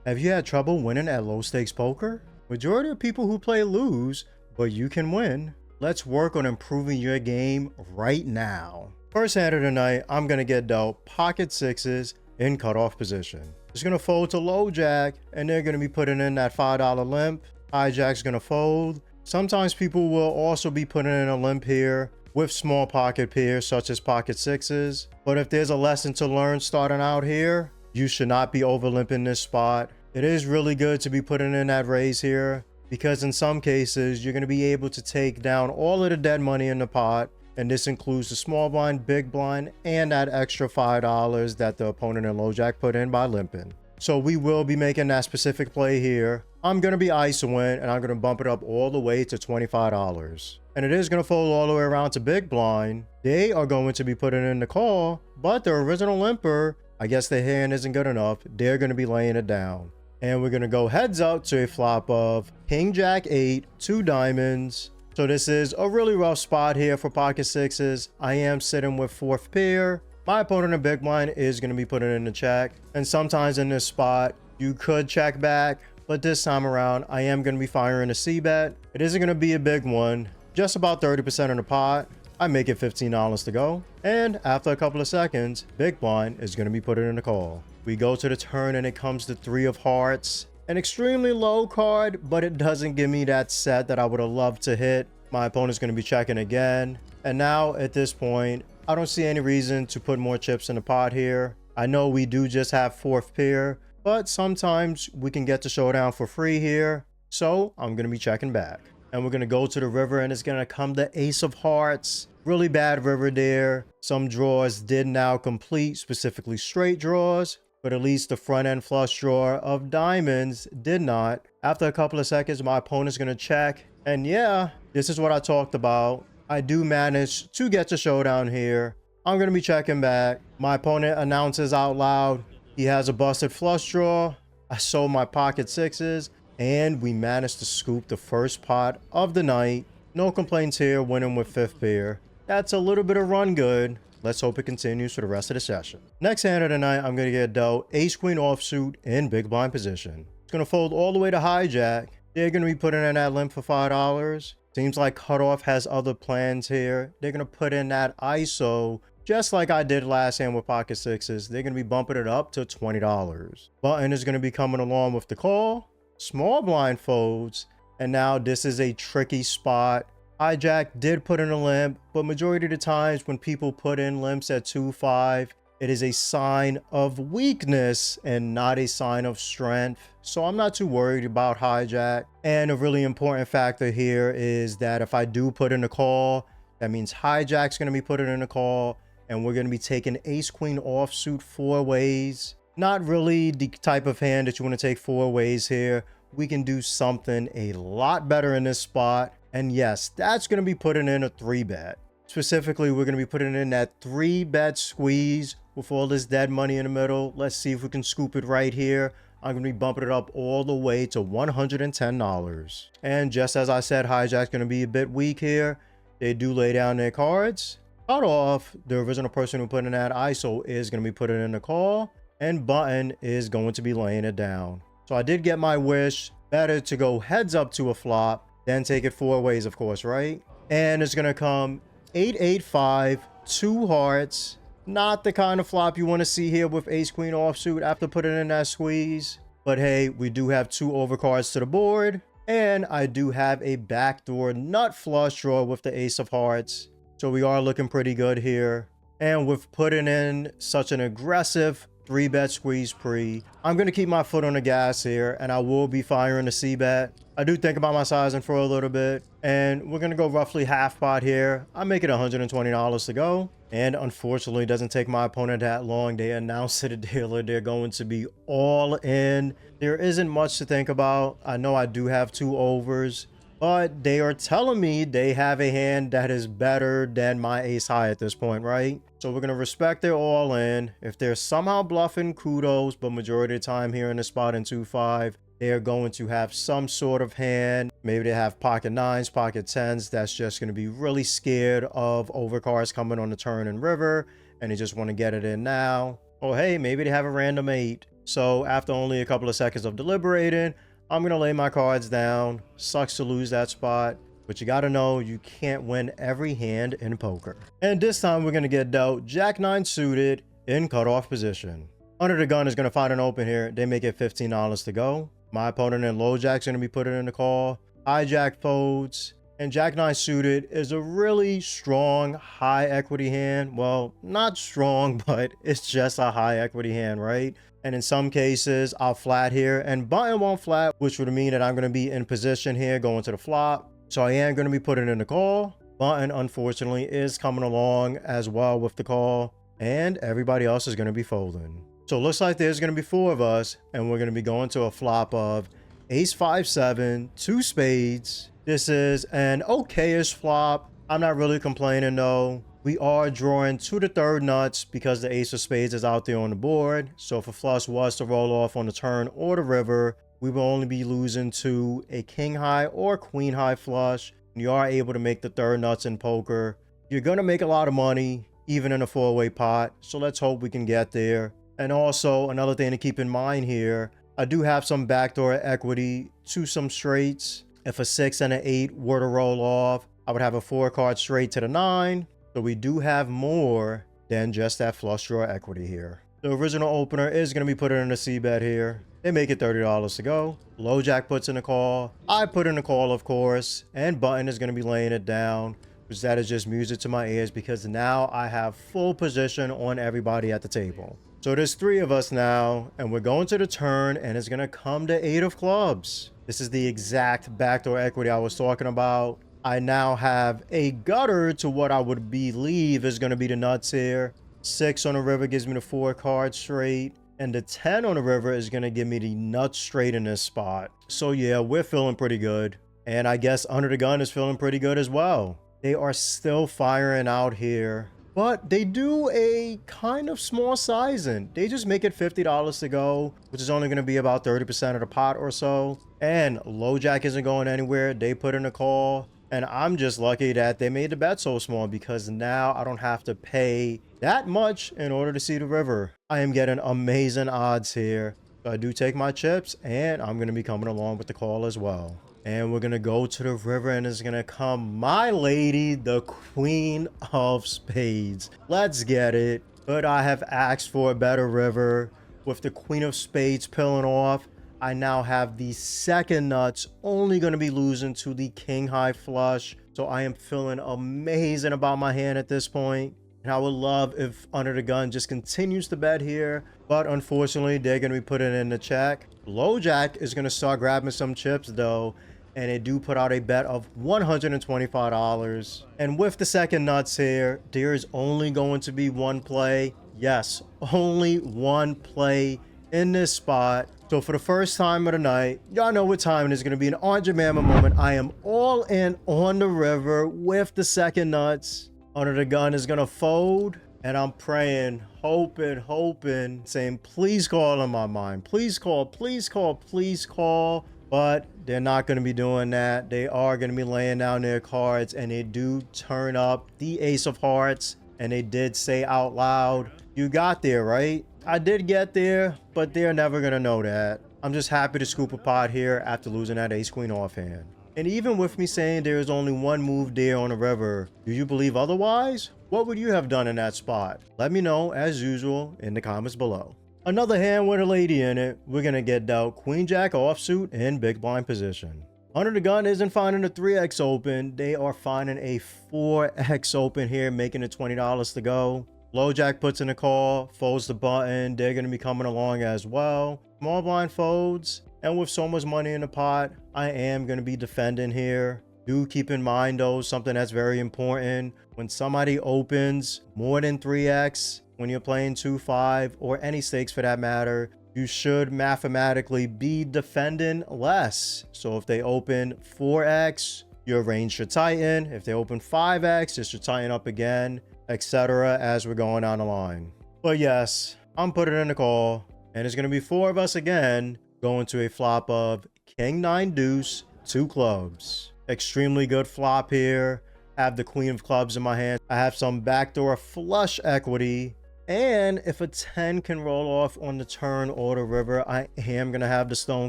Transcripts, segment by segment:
Have you had trouble winning at low stakes poker? Majority of people who play lose, but you can win. Let's work on improving your game right now. First hand of the night, I'm going to get dealt pocket sixes in cutoff position. It's going to fold to low jack, and they're going to be putting in that $5 limp. Hijack's going to fold. Sometimes people will also be putting in a limp here with small pocket pairs such as pocket sixes. But if there's a lesson to learn starting out here, you should not be over limping this spot. It is really good to be putting in that raise here, because in some cases you're going to be able to take down all of the dead money in the pot, and this includes the small blind, big blind, and that extra $5 that the opponent in low jack put in by limping. So we will be making that specific play here. I'm going to be ISOing, and I'm going to bump it up all the way to $25. And it is going to fold all the way around to big blind. They are going to be putting in the call, but the original limper, I guess the hand isn't good enough. They're going to be laying it down. And we're going to go heads up to a flop of king jack 8, 2 diamonds. So this is a really rough spot here for pocket sixes. I am sitting with fourth pair. My opponent in big blind is going to be putting in the check. And sometimes in this spot, you could check back. But this time around, I am going to be firing a C-bet. It isn't going to be a big one. Just about 30% in the pot. I make it $15 to go. And after a couple of seconds, big blind is going to be putting in the call. We go to the turn and it comes to 3 of hearts. An extremely low card, but it doesn't give me that set that I would have loved to hit. My opponent's going to be checking again. And now at this point, I don't see any reason to put more chips in the pot here. I know we do just have fourth pair, but sometimes we can get the showdown for free here. So I'm going to be checking back. And we're going to go to the river, and it's going to come the ace of hearts. Really bad river there. Some draws did now complete, specifically straight draws, but at least the front end flush draw of diamonds did not. After a couple of seconds, my opponent's going to check. And yeah, this is what I talked about. I do manage to get the showdown here. I'm going to be checking back. My opponent announces out loud he has a busted flush draw. I sold my pocket sixes, and we managed to scoop the first pot of the night. No complaints here, winning with fifth pair. That's a little bit of run good. Let's hope it continues for the rest of the session. Next hand of the night, I'm going to get dealt ace queen offsuit in big blind position. It's going to fold all the way to hijack. They're going to be putting in that limp for $5. Seems like cutoff has other plans here. They're going to put in that ISO just like I did last hand with pocket sixes. They're going to be bumping it up to $20. Button is going to be coming along with the call. Small blind folds, and now this is a tricky spot. Hijack did put in a limp, but majority of the times when people put in limps at 2-5, it is a sign of weakness and not a sign of strength. So I'm not too worried about hijack. And a really important factor here is that if I do put in a call, that means hijack's going to be putting in a call, and we're going to be taking ace queen offsuit 4 ways. Not really the type of hand that you want to take 4 ways here. We can do something a lot better in this spot. And yes, that's going to be putting in a 3-bet. Specifically, we're going to be putting in that 3-bet squeeze with all this dead money in the middle. Let's see if we can scoop it right here. I'm going to be bumping it up all the way to $110. And just as I said, hijack's going to be a bit weak here. They do lay down their cards. Cut off, the original person who put in that ISO is going to be putting in the call. And button is going to be laying it down. So I did get my wish. Better to go heads up to a flop, then take it 4 ways, of course, right? And it's going to come 8-8-5, 2 hearts. Not the kind of flop you want to see here with ace queen offsuit after putting in that squeeze. But hey, we do have 2 overcards to the board. And I do have a backdoor nut flush draw with the ace of hearts. So we are looking pretty good here. And with putting in such an aggressive 3-bet squeeze pre, I'm going to keep my foot on the gas here, and I will be firing the C-bet. I do think about my sizing for a little bit, and we're going to go roughly half pot here. I make it $120 to go, and unfortunately it doesn't take my opponent that long. They announced to the dealer they're going to be all in. There isn't much to think about. I know I do have 2 overs, but they are telling me they have a hand that is better than my ace high at this point, right? So we're going to respect their all in. If they're somehow bluffing, kudos, but majority of the time here in the spot in 2-5, they are going to have some sort of hand. Maybe they have pocket 9s, pocket 10s. That's just going to be really scared of overcards coming on the turn and river, and they just want to get it in now. Or hey, maybe they have a random 8. So after only a couple of seconds of deliberating, I'm going to lay my cards down. Sucks to lose that spot, but you got to know you can't win every hand in poker. And this time we're going to get dealt Jack 9 suited in cutoff position. Under the gun is going to find an open here. They make it $15 to go. My opponent in low jack's going to be putting in the call. High jack folds. And Jack 9 suited is a really strong high equity hand. Well, not strong, but it's just a high equity hand, right? And in some cases, I'll flat here and button won't flat, which would mean that I'm going to be in position here going to the flop. So I am going to be putting in the call. Button, unfortunately, is coming along as well with the call. And everybody else is going to be folding. So it looks like there's going to be 4 of us. And we're going to be going to a flop of ace 5-7, 2 spades. This is an okay-ish flop. I'm not really complaining though. We are drawing to the 3rd nuts because the ace of spades is out there on the board. So if a flush was to roll off on the turn or the river, we will only be losing to a king high or queen high flush. You are able to make the 3rd nuts in poker. You're going to make a lot of money, even in a 4-way pot. So let's hope we can get there. And also another thing to keep in mind here, I do have some backdoor equity to some straights. If a 6 and an 8 were to roll off, I would have a 4-card straight to the 9. So we do have more than just that flush draw equity here. The original opener is going to be put in a C-bet here. They make it $30 to go. Low jack puts in a call. I put in a call, of course. And button is going to be laying it down, which that is just music to my ears because now I have full position on everybody at the table. So there's 3 of us now, and we're going to the turn, and it's going to come to 8 of clubs. This is the exact backdoor equity I was talking about. I now have a gutter to what I would believe is going to be the nuts here. 6 on the river gives me the 4-card straight, and the 10 on the river is going to give me the nuts straight in this spot. So yeah, we're feeling pretty good. And I guess under the gun is feeling pretty good as well. They are still firing out here. But they do a kind of small sizing. They just make it $50 to go, which is only going to be about 30% of the pot or so. And low jack isn't going anywhere. They put in a call. And I'm just lucky that they made the bet so small because now I don't have to pay that much in order to see the river. I am getting amazing odds here. So I do take my chips and I'm going to be coming along with the call as well. And we're going to go to the river and it's going to come my lady, the queen of spades. Let's get it. But I have asked for a better river. With the queen of spades peeling off, I now have the 2nd nuts only going to be losing to the king high flush. So I am feeling amazing about my hand at this point. And I would love if under the gun just continues to bet here. But unfortunately, they're going to be putting in the check. Low jack is going to start grabbing some chips though. And they do put out a bet of $125. And with the 2nd nuts here, there is only going to be 1 play. Yes, only 1 play in this spot. So for the first time of the night, y'all know what time it is going to be, an Aunt Jemima moment. I am all in on the river with the 2nd nuts. Under the gun is going to fold. And I'm praying, hoping, saying, please call in my mind. Please call, please call, please call. But they're not going to be doing that. They are going to be laying down their cards. And they do turn up the ace of hearts. And they did say out loud, you got there, right? I did get there, but they're never going to know that. I'm just happy to scoop a pot here after losing that ace queen offhand. And even with me saying there is only 1 move there on the river, do you believe otherwise? What would you have done in that spot? Let me know, as usual, in the comments below. Another hand with a lady in it. We're going to get dealt queen jack offsuit in big blind position. Under the gun isn't finding a 3x open. They are finding a 4x open here, making it $20 to go. Low jack puts in a call, folds the button. They're going to be coming along as well. Small blind folds. And with so much money in the pot, I am going to be defending here. Do keep in mind though, something that's very important. When somebody opens more than 3x, when you're playing 2-5 or any stakes for that matter, you should mathematically be defending less. So if they open 4x, your range should tighten. If they open 5x, it should tighten up again, etc. as we're going down the line. But yes, I'm putting in the call, and it's going to be 4 of us again going to a flop of king 9 deuce 2 clubs. Extremely good flop here. Have the queen of clubs in my hand. I have some backdoor flush equity, And if a 10 can roll off on the turn or the river, I am going to have the stone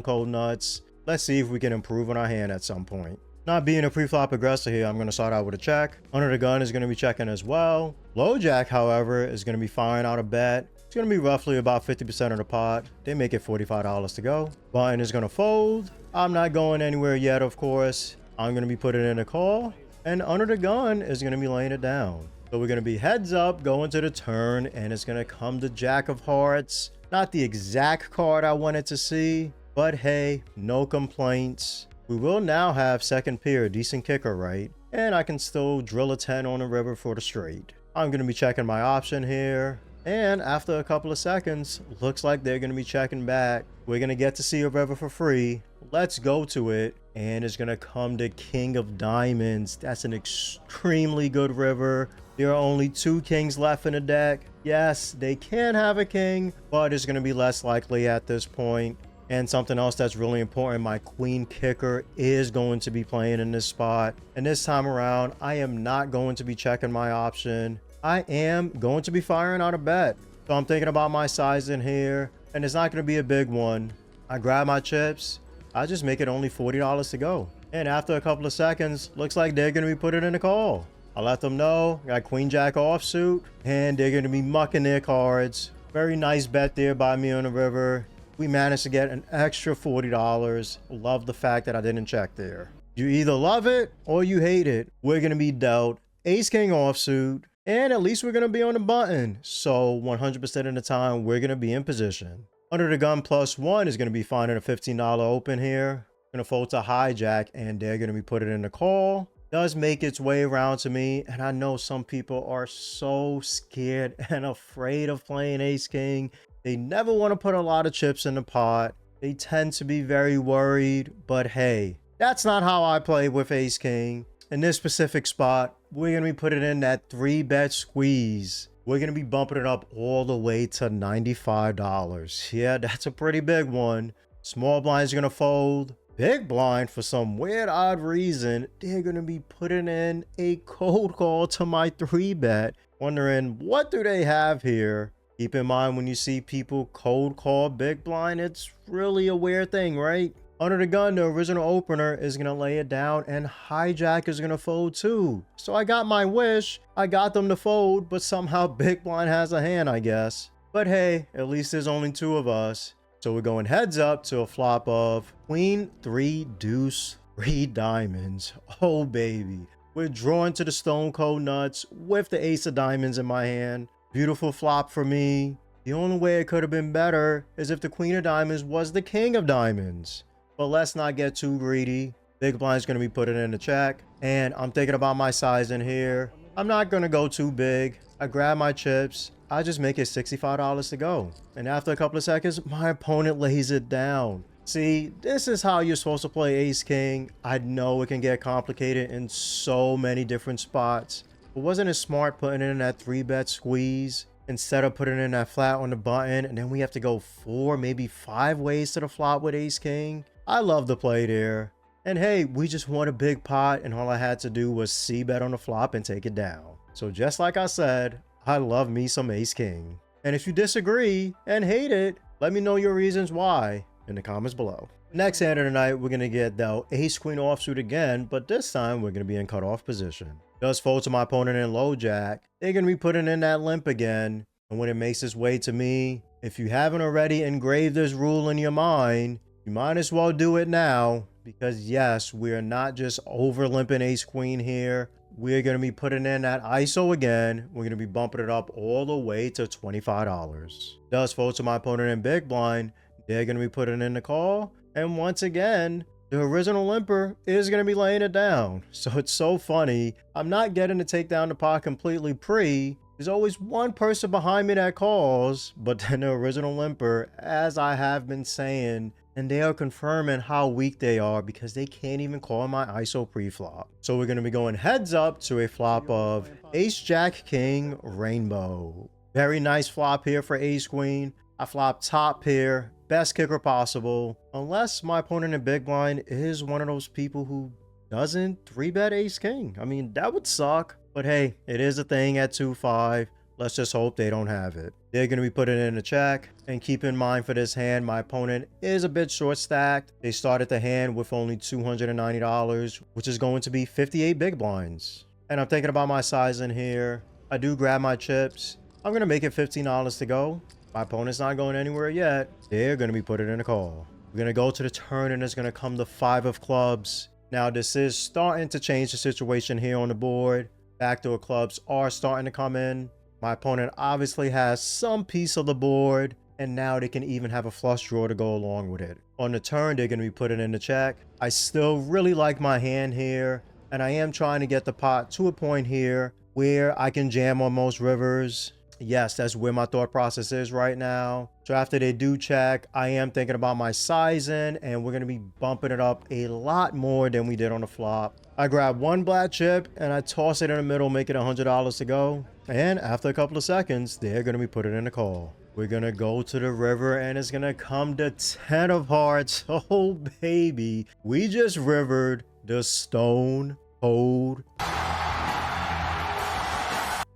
cold nuts. Let's see if we can improve on our hand at some point. Not being a pre-flop aggressor here, I'm going to start out with a check. Under the gun is going to be checking as well. Low jack, however, is going to be firing out a bet. It's going to be roughly about 50% of the pot. They make it $45 to go. Button is going to fold. I'm not going anywhere yet, of course. I'm going to be putting in a call. And under the gun is going to be laying it down. So we're going to be heads up going to the turn, and it's going to come to Jack of Hearts. Not the exact card I wanted to see, but hey, no complaints. We will now have second pair, decent kicker, right? And I can still drill a 10 on the river for the straight. I'm going to be checking my option here. And after a couple of seconds, looks like they're going to be checking back. We're going to get to see a river for free. Let's go to it. And it's going to come to King of Diamonds. That's an extremely good river. There are only 2 kings left in the deck. Yes, they can have a king, but it's going to be less likely at this point. And something else that's really important, my queen kicker is going to be playing in this spot. And this time around, I am not going to be checking my option. I am going to be firing out a bet. So I'm thinking about my size in here, and it's not going to be a big one. I grab my chips. I just make it only $40 to go. And after a couple of seconds, looks like they're going to be putting in a call. I let them know, got queen jack offsuit, and they're going to be mucking their cards. Very nice bet there by me on the river. We managed to get an extra $40. Love the fact that I didn't check there. You either love it or you hate it. We're going to be dealt ace king offsuit, and at least we're going to be on the button. So 100% of the time, we're going to be in position. Under the gun +1 is going to be finding a $15 open here. Going to fold to hijack, and they're going to be putting in the call. Does make its way around to me, and I know some people are so scared and afraid of playing ace king. They never want to put a lot of chips in the pot. They tend to be very worried, but hey, that's not how I play with ace king. In this specific spot, we're going to be putting in that 3-bet squeeze. We're going to be bumping it up all the way to $95. Yeah, that's a pretty big one. Small blinds are going to fold. Big blind, for some weird odd reason, they're going to be putting in a cold call to my 3-bet. Wondering, what do they have here? Keep in mind, when you see people cold call big blind, it's really a weird thing, right? Under the gun, the original opener is going to lay it down, and hijack is going to fold too. So I got my wish. I got them to fold, but somehow big blind has a hand, I guess. But hey, at least there's only 2 of us. So we're going heads up to a flop of queen 3 deuce 3 diamonds. Oh baby, we're drawn to the stone cold nuts with the ace of diamonds in my hand. Beautiful flop for me. The only way it could have been better is if the queen of diamonds was the king of diamonds. But let's not get too greedy. Big blind's going to be putting in the check, and I'm thinking about my size in here. I'm not going to go too big. I grab my chips. I just make it $65 to go. And after a couple of seconds, my opponent lays it down. See, this is how you're supposed to play ace king. I know it can get complicated in so many different spots. But wasn't it smart putting in that 3-bet squeeze instead of putting in that flat on the button, and then we have to go 4, maybe 5 ways to the flop with ace king? I love the play there. And hey, we just won a big pot, and all I had to do was c-bet on the flop and take it down. So just like I said, I love me some ace king. And if you disagree and hate it, let me know your reasons why in the comments below. Next hand of the night, we're going to get the ace queen offsuit again, but this time we're going to be in cutoff position. Does fold to my opponent in low jack. They're going to be putting in that limp again. And when it makes its way to me, if you haven't already engraved this rule in your mind, you might as well do it now, because yes, we are not just over limping ace queen here. We're going to be putting in that ISO again. We're going to be bumping it up all the way to $25. Does fold to my opponent in big blind. They're going to be putting in the call. And once again, the original limper is going to be laying it down. So it's so funny. I'm not getting to take down the pot completely pre. There's always one person behind me that calls, but then the original limper, as I have been saying, and they are confirming how weak they are because they can't even call my ISO pre-flop. So we're going to be going heads up to a flop of ace jack king rainbow. Very nice flop here for ace queen. I flop top here, best kicker possible, unless my opponent in big blind is one of those people who doesn't 3-bet ace king. I mean, that would suck, but hey, it is a thing at 2-5. Let's just hope they don't have it. They're going to be putting it in a check. And keep in mind for this hand, my opponent is a bit short stacked. They started the hand with only $290, which is going to be 58 big blinds. And I'm thinking about my size in here. I do grab my chips. I'm going to make it $15 to go. My opponent's not going anywhere yet. They're going to be putting in a call. We're going to go to the turn and it's going to come the 5 of clubs. Now this is starting to change the situation here on the board. Backdoor clubs are starting to come in. My opponent obviously has some piece of the board, and now they can even have a flush draw to go along with it. On the turn, they're going to be putting in the check. I still really like my hand here, and I am trying to get the pot to a point here where I can jam on most rivers. Yes, that's where my thought process is right now. So after they do check, I am thinking about my sizing, and we're going to be bumping it up a lot more than we did on the flop. I grab one black chip and I toss it in the middle, make it $100 to go. And after a couple of seconds, they're going to be putting in a call. We're going to go to the river and it's going to come to 10 of hearts. Oh, baby. We just rivered the stone cold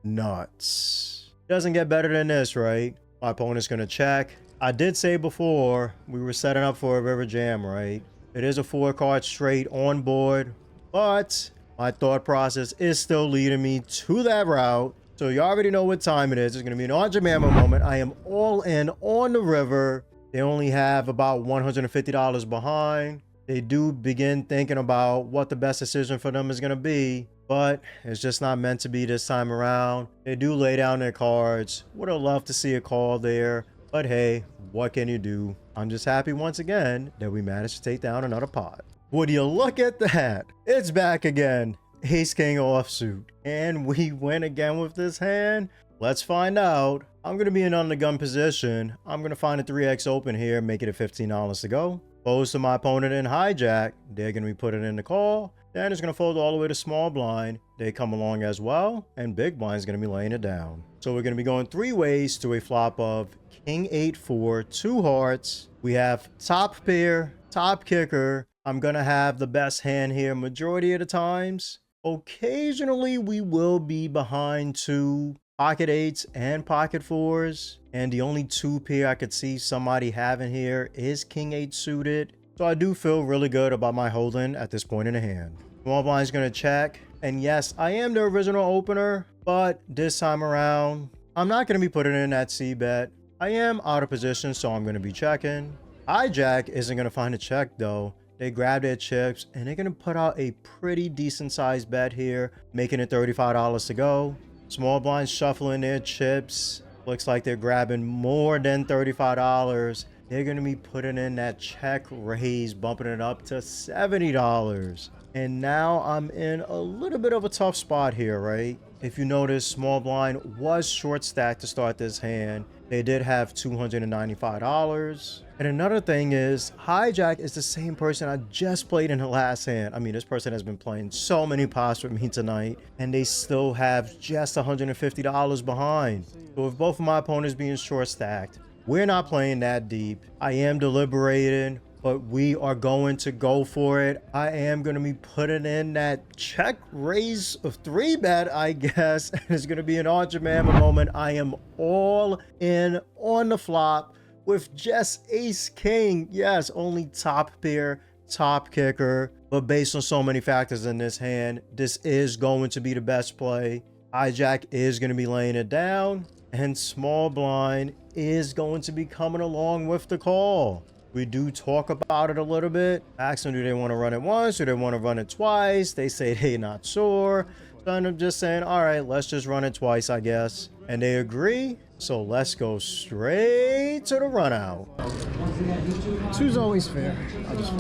nuts. Doesn't get better than this, right? My opponent's going to check. I did say before we were setting up for a river jam, right? It is a 4-card straight on board, but my thought process is still leading me to that route. So you already know what time it is. It's going to be an Arjamama moment. I am all in on the river. They only have about $150 behind. They do begin thinking about what the best decision for them is going to be, but it's just not meant to be this time around. They do lay down their cards. Would have loved to see a call there, but hey, what can you do? I'm just happy once again that we managed to take down another pot. Would you look at that? It's back again. Ace King offsuit. And we win again with this hand. Let's find out. I'm going to be in under gun position. I'm going to find a 3x open here, make it at $15 to go. Pose to my opponent in hijack. They're going to be putting in the call. Then it's going to fold all the way to small blind. They come along as well. And big blind is going to be laying it down. So we're going to be going 3 ways to a flop of King 8-4, 2 hearts. We have top pair, top kicker. I'm going to have the best hand here majority of the times. Occasionally, we will be behind 2 pocket 8s and pocket 4s. And the only 2 pair I could see somebody having here is King 8 suited. So I do feel really good about my holding at this point in the hand. Small blind is going to check. And yes, I am the original opener. But this time around, I'm not going to be putting in that C bet. I am out of position, so I'm going to be checking. Hijack isn't going to find a check though. They grab their chips and they're going to put out a pretty decent sized bet here, making it $35 to go. Small blinds shuffling their chips. Looks like they're grabbing more than $35. They're going to be putting in that check raise, bumping it up to $70. And now I'm in a little bit of a tough spot here, right? If you notice, small blind was short stacked to start this hand. They did have $295. And another thing is, hijack is the same person I just played in the last hand. I mean, this person has been playing so many pots with me tonight, and they still have just $150 behind. So with both of my opponents being short stacked, we're not playing that deep. I am deliberating, but we are going to go for it. I am going to be putting in that check raise of 3 bet, I guess. And it's going to be an Arjamama moment. I am all in on the flop with just ace king. Yes, only top pair, top kicker. But based on so many factors in this hand, this is going to be the best play. Hijack is going to be laying it down. And small blind is going to be coming along with the call. We do talk about it a little bit. Ask them, do they want to run it once? Do they want to run it twice? They say they're not sure. So I'm just saying, all right, let's just run it twice, I guess. And they agree. So let's go straight to the run out. 2's always fair. I'll just...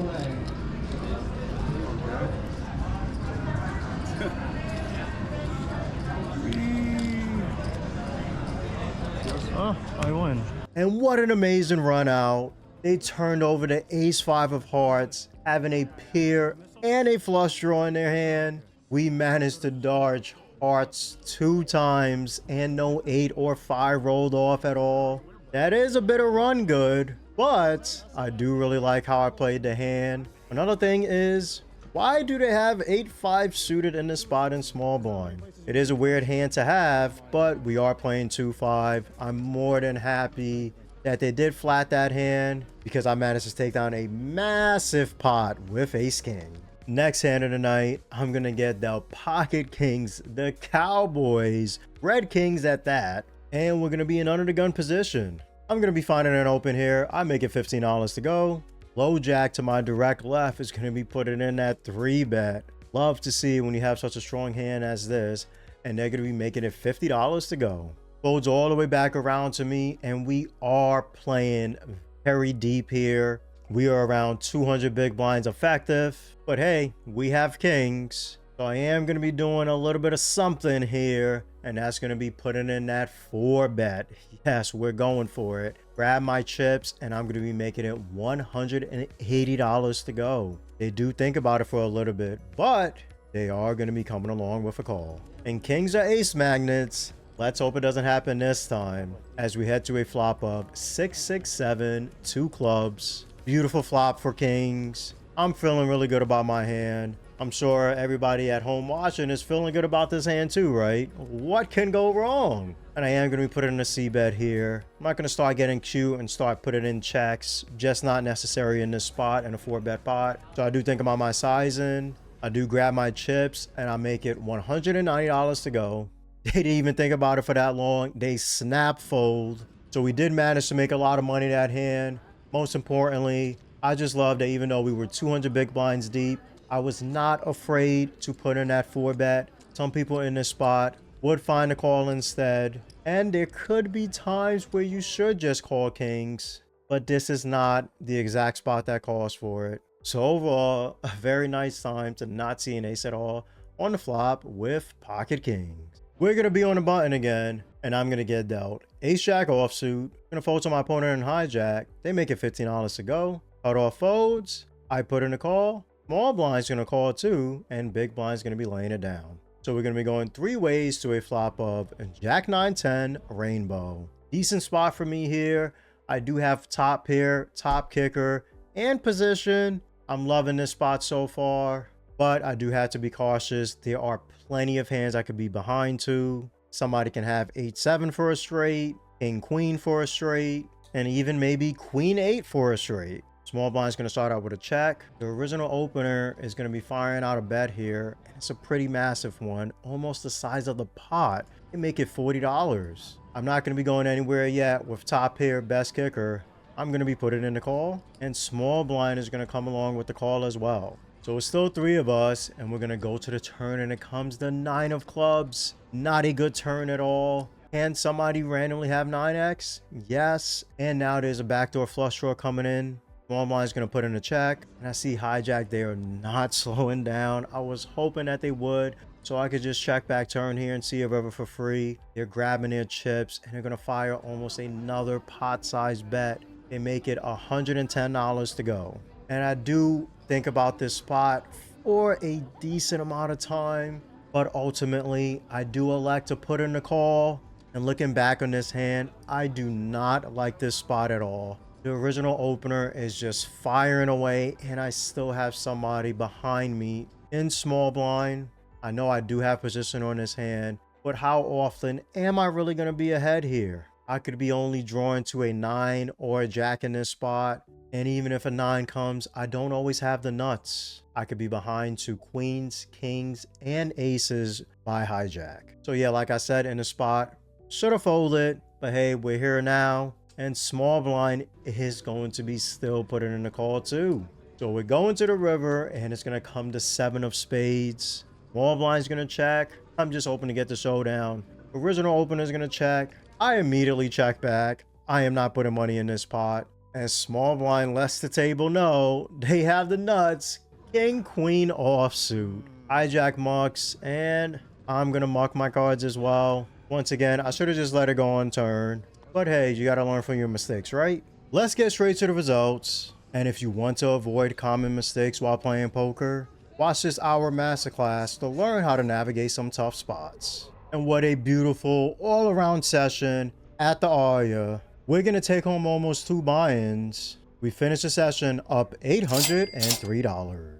Oh, I win. And what an amazing run out. They turned over the ace-5 of hearts, having a pair and a flush draw in their hand. We managed to dodge hearts 2 times and no 8 or 5 rolled off at all. That is a bit of run good, but I do really like how I played the hand. Another thing is, Why do they have 8-5 suited in this spot in small blind? It is a weird hand to have, but we are playing 2-5. I'm more than happy that they did flat that hand because I managed to take down a massive pot with ace king. Next hand of the night, I'm gonna get the pocket kings, the Cowboys, red kings at that, and we're gonna be in under the gun position. I'm gonna be finding an open here. I make it $15 to go. Low jack to my direct left is gonna be putting in that 3-bet. Love to see when you have such a strong hand as this, and they're gonna be making it $50 to go. Folds all the way back around to me, and we are playing very deep here. We are around 200 big blinds effective, but hey, we have kings. So I am going to be doing a little bit of something here, and that's going to be putting in that 4-bet. Yes, we're going for it. Grab my chips, and I'm going to be making it $180 to go. They do think about it for a little bit, but they are going to be coming along with a call. And kings are ace magnets. Let's hope it doesn't happen this time as we head to a flop of 6-6-7, 2 clubs. Beautiful flop for kings. I'm feeling really good about my hand. I'm sure everybody at home watching is feeling good about this hand too, right? What can go wrong? And I am going to be putting in a C-bet here. I'm not going to start getting cute and start putting in checks. Just not necessary in this spot in a 4-bet pot. So I do think about my sizing. I do grab my chips and I make it $190 to go. They didn't even think about it for that long. They snap fold. So we did manage to make a lot of money that hand. Most importantly, I just love that even though we were 200 big blinds deep, I was not afraid to put in that 4-bet. Some people in this spot would find a call instead. And there could be times where you should just call kings, but this is not the exact spot that calls for it. So overall, a very nice time to not see an ace at all on the flop with pocket kings. We're going to be on the button again, and I'm going to get dealt ace jack offsuit. Going to fold to my opponent in hijack. They make it $15 to go. Cut off folds. I put in a call. Small blind's going to call too, and big blind's going to be laying it down. So we're going to be going 3 ways to a flop of jack 9-10 rainbow. Decent spot for me here. I do have top pair, top kicker, and position. I'm loving this spot so far, but I do have to be cautious. There are plenty of hands I could be behind to. Somebody can have 8-7 for a straight, king queen for a straight, and even maybe queen 8 for a straight. Small blind is going to start out with a check. The original opener is going to be firing out a bet here. It's a pretty massive one, almost the size of the pot. They make it $40. I'm not going to be going anywhere yet with top pair, best kicker. I'm going to be putting in the call, and small blind is going to come along with the call as well. So it's still 3 of us, and we're going to go to the turn, and it comes the 9 of clubs. Not a good turn at all. Can somebody randomly have 9x? Yes. And now there's a backdoor flush draw coming in. Small blind is going to put in a check, and I see hijack. They are not slowing down. I was hoping that they would, so I could just check back turn here and see a river for free. They're grabbing their chips, and they're going to fire almost another pot-sized bet. They make it $110 to go. And I do think about this spot for a decent amount of time, but ultimately I do elect to put in the call. And looking back on this hand, I do not like this spot at all. The original opener is just firing away, and I still have somebody behind me in small blind. I know I do have position on this hand, but how often am I really going to be ahead here? I could be only drawing to a 9 or a jack in this spot. And even if a 9 comes, I don't always have the nuts. I could be behind to queens, kings, and aces by hijack. So yeah, like I said, in the spot, should have folded, but hey, we're here now. And small blind is going to be still putting in the call too. So we're going to the river, and it's going to come to 7 of spades. Small blind's going to check. I'm just hoping to get the showdown. Original opener is going to check. I immediately check back. I am not putting money in this pot. And small blind lets the table know they have the nuts. King queen offsuit. Hijack mucks, and I'm going to muck my cards as well. Once again, I should have just let it go on turn. But hey, you got to learn from your mistakes, right? Let's get straight to the results. And if you want to avoid common mistakes while playing poker, watch this hour masterclass to learn how to navigate some tough spots. And what a beautiful all-around session at the Aria. We're going to take home almost 2 buy-ins. We finished the session up $803.